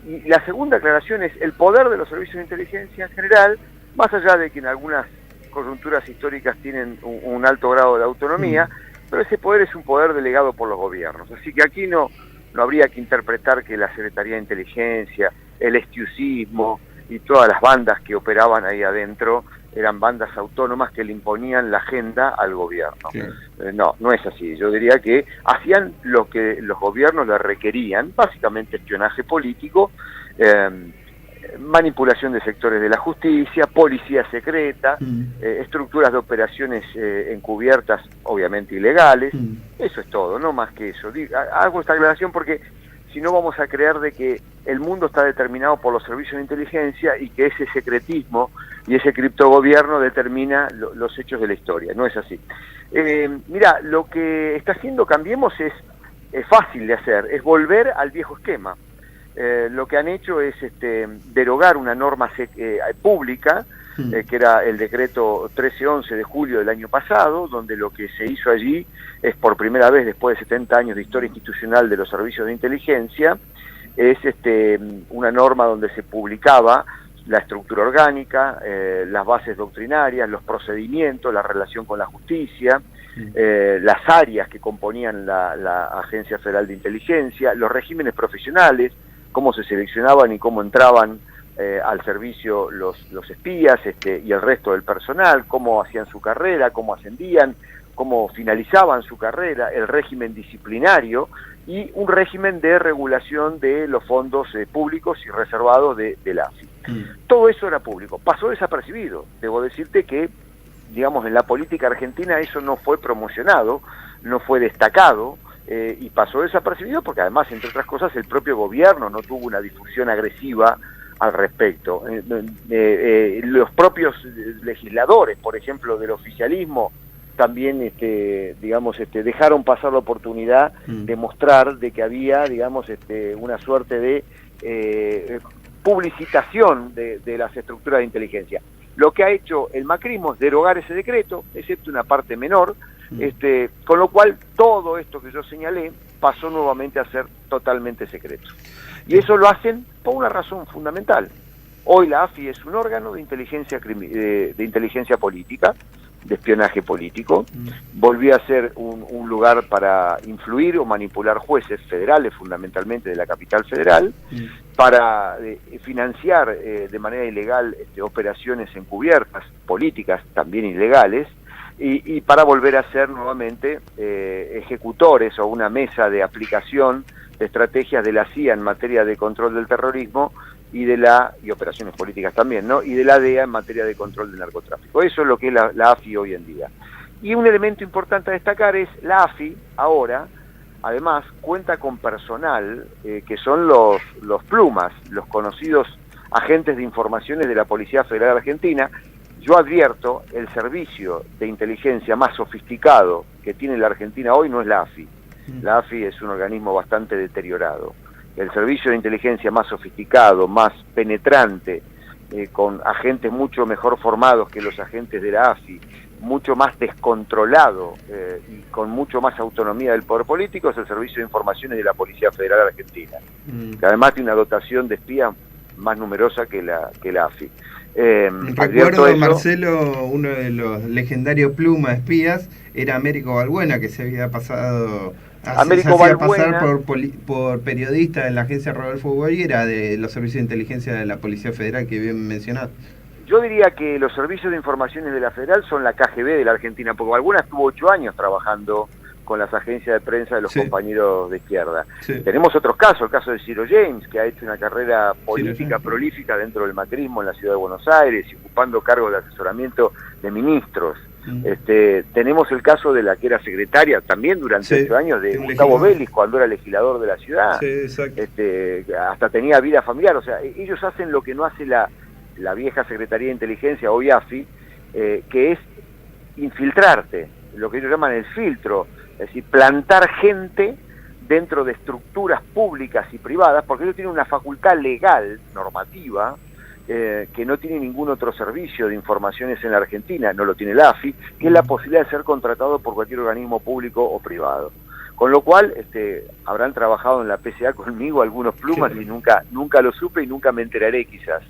Y la segunda aclaración es el poder de los servicios de inteligencia en general, más allá de que en algunas coyunturas históricas tienen un alto grado de autonomía, pero ese poder es un poder delegado por los gobiernos. Así que aquí no habría que interpretar que la Secretaría de Inteligencia, el estiusismo y todas las bandas que operaban ahí adentro eran bandas autónomas que le imponían la agenda al gobierno. Sí. No es así. Yo diría que hacían lo que los gobiernos le requerían, básicamente espionaje político, manipulación de sectores de la justicia, policía secreta, estructuras de operaciones encubiertas, obviamente ilegales. Eso es todo, no más que eso. Hago esta aclaración porque si no vamos a creer de que el mundo está determinado por los servicios de inteligencia y que ese secretismo y ese criptogobierno determina los hechos de la historia. No es así. Mira, lo que está haciendo Cambiemos es fácil de hacer, es volver al viejo esquema. Lo que han hecho es derogar una norma pública, que era el decreto 1311 de julio del año pasado, donde lo que se hizo allí es, por primera vez después de 70 años de historia institucional de los servicios de inteligencia, es una norma donde se publicaba la estructura orgánica, las bases doctrinarias, los procedimientos, la relación con la justicia, las áreas que componían la Agencia Federal de Inteligencia, los regímenes profesionales, cómo se seleccionaban y cómo entraban al servicio los espías y el resto del personal, cómo hacían su carrera, cómo ascendían, cómo finalizaban su carrera, el régimen disciplinario y un régimen de regulación de los fondos públicos y reservados de la AFI. Todo eso era público, pasó desapercibido. Debo decirte que, digamos, en la política argentina eso no fue promocionado, no fue destacado, y pasó desapercibido porque además, entre otras cosas, el propio gobierno no tuvo una difusión agresiva al respecto. Los propios legisladores, por ejemplo, del oficialismo, también dejaron pasar la oportunidad de mostrar de que había, digamos, una suerte de publicitación de las estructuras de inteligencia. Lo que ha hecho el macrismo es derogar ese decreto, excepto una parte menor, con lo cual todo esto que yo señalé pasó nuevamente a ser totalmente secreto. Y eso lo hacen por una razón fundamental. Hoy la AFI es un órgano de inteligencia política, de espionaje político, volvió a ser un lugar para influir o manipular jueces federales, fundamentalmente de la capital federal, para financiar de manera ilegal operaciones encubiertas, políticas también ilegales, y para volver a ser nuevamente ejecutores o una mesa de aplicación de estrategias de la CIA en materia de control del terrorismo y operaciones políticas también, ¿no? Y de la DEA en materia de control del narcotráfico. Eso es lo que es la AFI hoy en día. Y un elemento importante a destacar es la AFI ahora, además, cuenta con personal que son los plumas, los conocidos agentes de informaciones de la Policía Federal Argentina. Yo advierto, el servicio de inteligencia más sofisticado que tiene la Argentina hoy no es la AFI. La AFI es un organismo bastante deteriorado. El servicio de inteligencia más sofisticado, más penetrante, con agentes mucho mejor formados que los agentes de la AFI, mucho más descontrolado y con mucho más autonomía del poder político, es el Servicio de Informaciones de la Policía Federal Argentina, que además tiene una dotación de espías más numerosa que la AFI. Recuerdo, Marcelo, uno de los legendarios Pluma espías era Américo Balbuena, que se había pasado... Américo se hacía Balbuena, pasar por periodista en la agencia Rodolfo Boyera de los servicios de inteligencia de la Policía Federal que bien mencionado. Yo diría que los servicios de informaciones de la Federal son la KGB de la Argentina, porque Balbuena estuvo 8 años trabajando con las agencias de prensa de los compañeros de izquierda. Tenemos otros casos, el caso de Ciro James, que ha hecho una carrera política prolífica dentro del macrismo en la ciudad de Buenos Aires, y ocupando cargos de asesoramiento de ministros. Tenemos el caso de la que era secretaria también durante 8 años de Gustavo Vélez cuando era legislador de la ciudad. Hasta tenía vida familiar. O sea, ellos hacen lo que no hace la vieja Secretaría de Inteligencia, hoy AFI, que es infiltrarte, lo que ellos llaman el filtro, es decir, plantar gente dentro de estructuras públicas y privadas, porque ellos tienen una facultad legal, normativa, que no tiene ningún otro servicio de informaciones en la Argentina, no lo tiene la AFI, que es la posibilidad de ser contratado por cualquier organismo público o privado. Con lo cual, habrán trabajado en la PCA conmigo algunos plumas y nunca lo supe y nunca me enteraré quizás.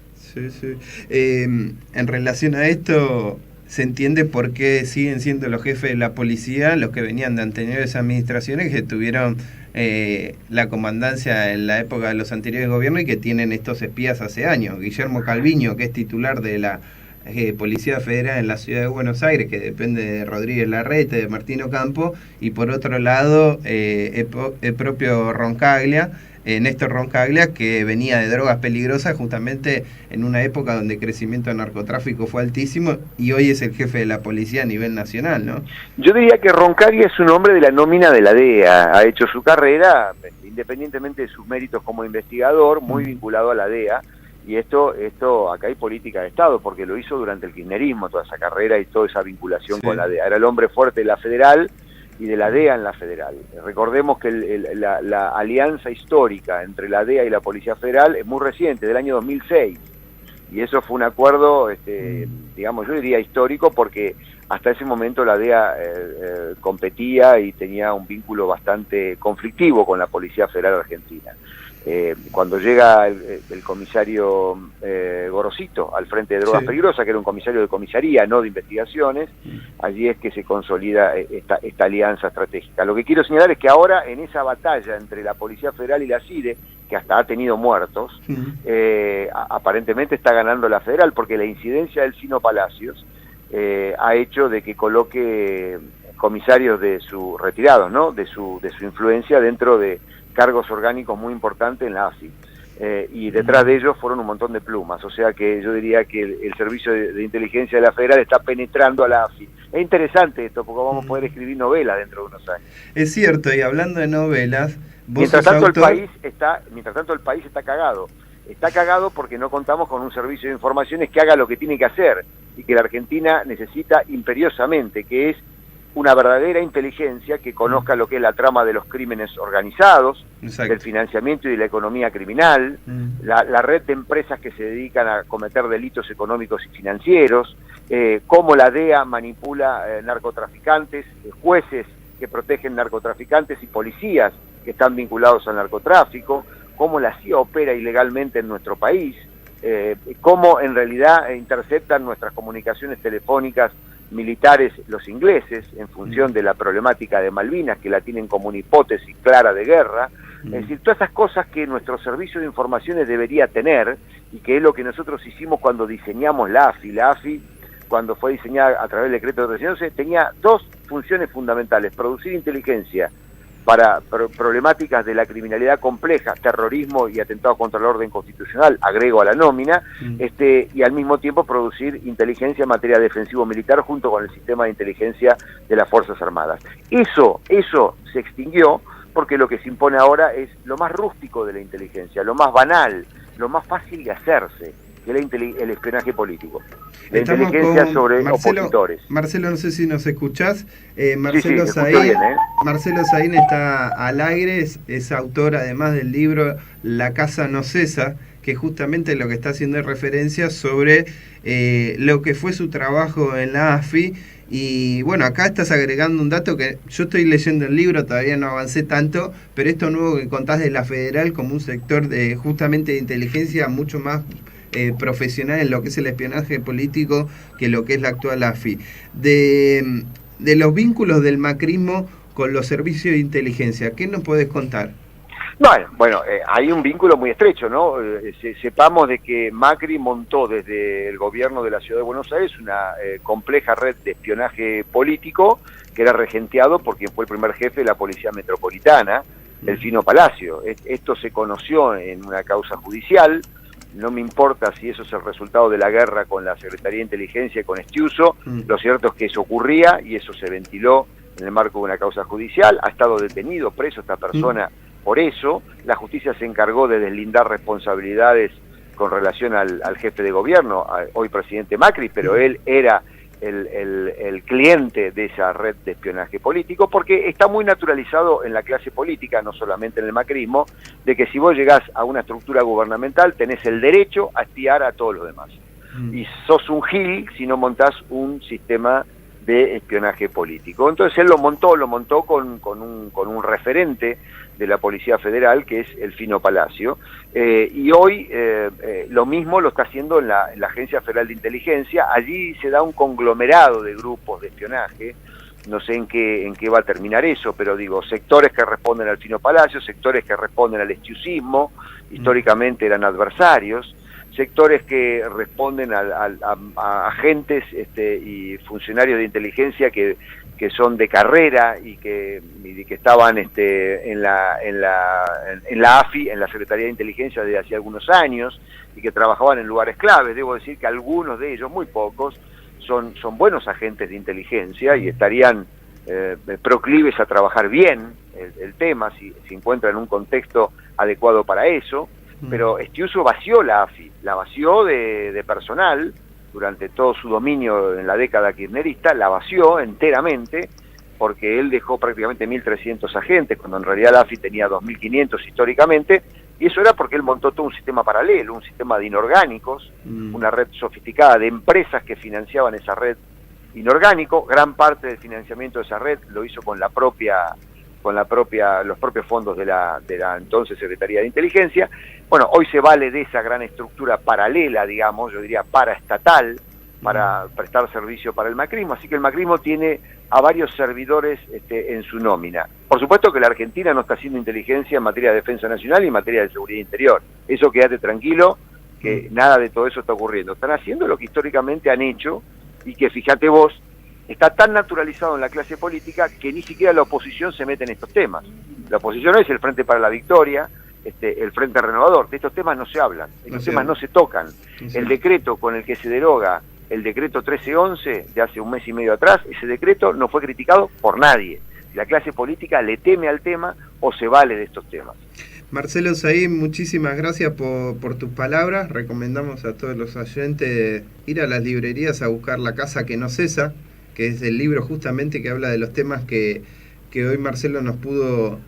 En relación a esto, se entiende por qué siguen siendo los jefes de la policía los que venían de anteriores administraciones que tuvieron la comandancia en la época de los anteriores gobiernos y que tienen estos espías hace años. Guillermo Calviño, que es titular de la Policía Federal en la ciudad de Buenos Aires, que depende de Rodríguez Larrete, de Martín Ocampo, y por otro lado el propio Roncaglia, Néstor Roncaglia, que venía de drogas peligrosas justamente en una época donde el crecimiento del narcotráfico fue altísimo y hoy es el jefe de la policía a nivel nacional, ¿no? Yo diría que Roncaglia es un hombre de la nómina de la DEA, ha hecho su carrera, independientemente de sus méritos como investigador, muy vinculado a la DEA, y esto acá hay política de Estado, porque lo hizo durante el kirchnerismo, toda esa carrera y toda esa vinculación con la DEA. Era el hombre fuerte de la Federal y de la DEA en la Federal. Recordemos que la alianza histórica entre la DEA y la Policía Federal es muy reciente, del año 2006, y eso fue un acuerdo, digamos, yo diría histórico, porque hasta ese momento la DEA competía y tenía un vínculo bastante conflictivo con la Policía Federal Argentina. Cuando llega el comisario Gorosito al frente de drogas peligrosas, que era un comisario de comisaría, no de investigaciones, allí es que se consolida esta alianza estratégica. Lo que quiero señalar es que ahora en esa batalla entre la Policía Federal y la CIDE, que hasta ha tenido muertos, aparentemente está ganando la Federal, porque la incidencia del Sino Palacios ha hecho de que coloque comisarios retirados, ¿no? de su influencia dentro de cargos orgánicos muy importantes en la AFI, y detrás de ellos fueron un montón de plumas, o sea que yo diría que el servicio de inteligencia de la Federal está penetrando a la AFI. Es interesante esto, porque vamos a poder escribir novelas dentro de unos años. Es cierto, y hablando de novelas, mientras tanto el país está cagado. Está cagado porque no contamos con un servicio de informaciones que haga lo que tiene que hacer, y que la Argentina necesita imperiosamente, que es una verdadera inteligencia que conozca lo que es la trama de los crímenes organizados, del financiamiento y de la economía criminal, la red de empresas que se dedican a cometer delitos económicos y financieros, cómo la DEA manipula narcotraficantes, jueces que protegen narcotraficantes y policías que están vinculados al narcotráfico, cómo la CIA opera ilegalmente en nuestro país, cómo en realidad interceptan nuestras comunicaciones telefónicas militares, los ingleses, en función de la problemática de Malvinas, que la tienen como una hipótesis clara de guerra. Es decir, todas esas cosas que nuestro servicio de informaciones debería tener, y que es lo que nosotros hicimos cuando diseñamos la AFI. La AFI, cuando fue diseñada a través del decreto de 1311, tenía dos funciones fundamentales: producir inteligencia para problemáticas de la criminalidad compleja, terrorismo y atentado contra el orden constitucional, agrego a la nómina, y al mismo tiempo producir inteligencia en materia defensivo-militar junto con el sistema de inteligencia de las Fuerzas Armadas. Eso se extinguió, porque lo que se impone ahora es lo más rústico de la inteligencia, lo más banal, lo más fácil de hacerse, que es el espionaje político. La inteligencia sobre opositores. Marcelo, no sé si nos escuchás. Marcelo sí, Saín, bien, Marcelo Saín está al aire, es autor además del libro La Casa No Cesa, que justamente lo que está haciendo es referencia sobre lo que fue su trabajo en la AFI. Y bueno, acá estás agregando un dato que yo estoy leyendo el libro, todavía no avancé tanto, pero esto nuevo que contás de la Federal como un sector justamente de inteligencia mucho más profesional en lo que es el espionaje político que lo que es la actual AFI. De los vínculos del macrismo con los servicios de inteligencia, ¿qué nos podés contar? Bueno, hay un vínculo muy estrecho, ¿no? Sepamos de que Macri montó desde el gobierno de la Ciudad de Buenos Aires una compleja red de espionaje político que era regenteado por quien fue el primer jefe de la Policía Metropolitana, Delfino Palacio. Esto se conoció en una causa judicial. No me importa si eso es el resultado de la guerra con la Secretaría de Inteligencia y con Estiuso, lo cierto es que eso ocurría y eso se ventiló en el marco de una causa judicial. Ha estado detenido, preso esta persona por eso. La justicia se encargó de deslindar responsabilidades con relación al jefe de gobierno, hoy presidente Macri, pero él era el cliente de esa red de espionaje político, porque está muy naturalizado en la clase política, no solamente en el macrismo, de que si vos llegás a una estructura gubernamental tenés el derecho a espiar a todos los demás. Y sos un gil si no montás un sistema de espionaje político. Entonces él lo montó con un referente de la Policía Federal, que es Delfino Palacio, y hoy lo mismo lo está haciendo en la Agencia Federal de Inteligencia. Allí se da un conglomerado de grupos de espionaje. No sé en qué va a terminar eso, pero digo, sectores que responden al Delfino Palacio, sectores que responden al estiusismo, históricamente eran adversarios, sectores que responden a agentes y funcionarios de inteligencia que son de carrera y que estaban en la AFI, en la Secretaría de Inteligencia desde hace algunos años, y que trabajaban en lugares claves. Debo decir que algunos de ellos, muy pocos, son buenos agentes de inteligencia y estarían proclives a trabajar bien el tema si encuentran un contexto adecuado para eso. Pero Estiuso vació la AFI, la vació de personal durante todo su dominio en la década kirchnerista, la vació enteramente, porque él dejó prácticamente 1.300 agentes, cuando en realidad la AFI tenía 2.500 históricamente, y eso era porque él montó todo un sistema paralelo, un sistema de inorgánicos, una red sofisticada de empresas que financiaban esa red inorgánico. Gran parte del financiamiento de esa red lo hizo con los propios fondos de la entonces Secretaría de Inteligencia. Bueno, hoy se vale de esa gran estructura paralela, digamos, yo diría paraestatal, para prestar servicio para el macrismo. Así que el macrismo tiene a varios servidores en su nómina. Por supuesto que la Argentina no está haciendo inteligencia en materia de defensa nacional y en materia de seguridad interior. Eso quédate tranquilo, que nada de todo eso está ocurriendo. Están haciendo lo que históricamente han hecho y que, fíjate vos, está tan naturalizado en la clase política que ni siquiera la oposición se mete en estos temas. La oposición es el Frente para la Victoria, el Frente Renovador. De estos temas no se hablan, estos temas no se tocan. El decreto con el que se deroga el decreto 1311 de hace un mes y medio atrás, ese decreto no fue criticado por nadie. La clase política le teme al tema o se vale de estos temas. Marcelo Saín, muchísimas gracias por tus palabras. Recomendamos a todos los oyentes ir a las librerías a buscar La Casa que no cesa, que es el libro justamente que habla de los temas que hoy Marcelo nos pudo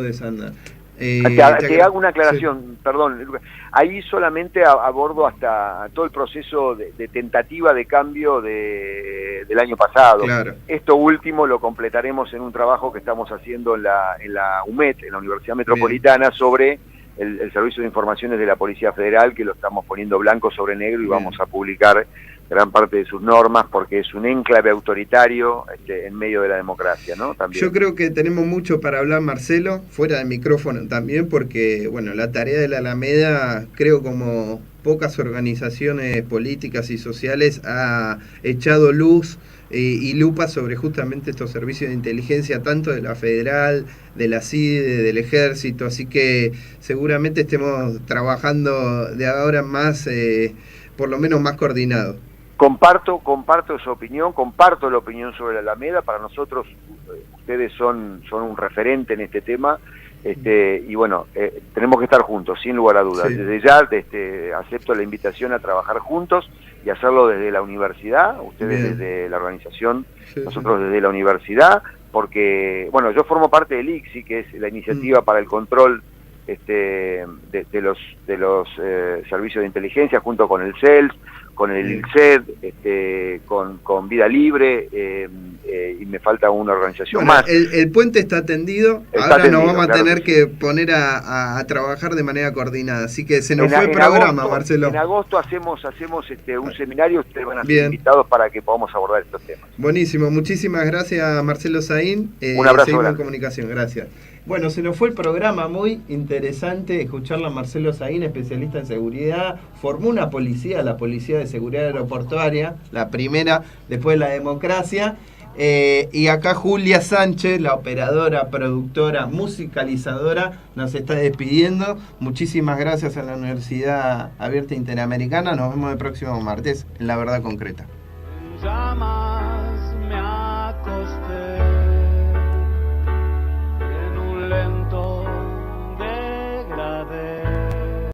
desandar. Te hago una aclaración, sí. Perdón, ahí solamente abordo hasta todo el proceso de tentativa de cambio del año pasado. Claro. Esto último lo completaremos en un trabajo que estamos haciendo en la UMET, en la Universidad Metropolitana, sobre el Servicio de Informaciones de la Policía Federal, que lo estamos poniendo blanco sobre negro y vamos a publicar gran parte de sus normas, porque es un enclave autoritario en medio de la democracia, ¿no? También. Yo creo que tenemos mucho para hablar, Marcelo, fuera del micrófono también, porque bueno, la tarea de la Alameda, creo como pocas organizaciones políticas y sociales, ha echado luz y lupa sobre justamente estos servicios de inteligencia, tanto de la Federal, de la CIDE, del Ejército, así que seguramente estemos trabajando de ahora más, por lo menos más coordinados. Comparto su opinión, comparto la opinión sobre la Alameda. Para nosotros ustedes son un referente en este tema, y bueno, tenemos que estar juntos, sin lugar a dudas. Sí. Desde ya acepto la invitación a trabajar juntos y hacerlo desde la universidad, ustedes Bien. Desde la organización, sí, nosotros desde la universidad, porque, bueno, yo formo parte del ICSI, que es la iniciativa para el control de los servicios de inteligencia, junto con el CELS, con el ICSED, con Vida Libre, y me falta una organización más. El puente está tendido, ahora nos vamos a tener que poner a trabajar de manera coordinada, así que se nos fue el programa, agosto, Marcelo. En agosto hacemos un seminario, ustedes van a ser invitados para que podamos abordar estos temas. Buenísimo, muchísimas gracias, Marcelo Saín. Un abrazo. Seguimos en comunicación, gracias. Bueno, se nos fue el programa, muy interesante escucharlo a Marcelo Saín, especialista en seguridad. Formó una policía, la Policía de Seguridad Aeroportuaria, la primera después de la democracia. Y acá Julia Sánchez, la operadora, productora, musicalizadora, nos está despidiendo. Muchísimas gracias a la Universidad Abierta Interamericana. Nos vemos el próximo martes en La Verdad Concreta.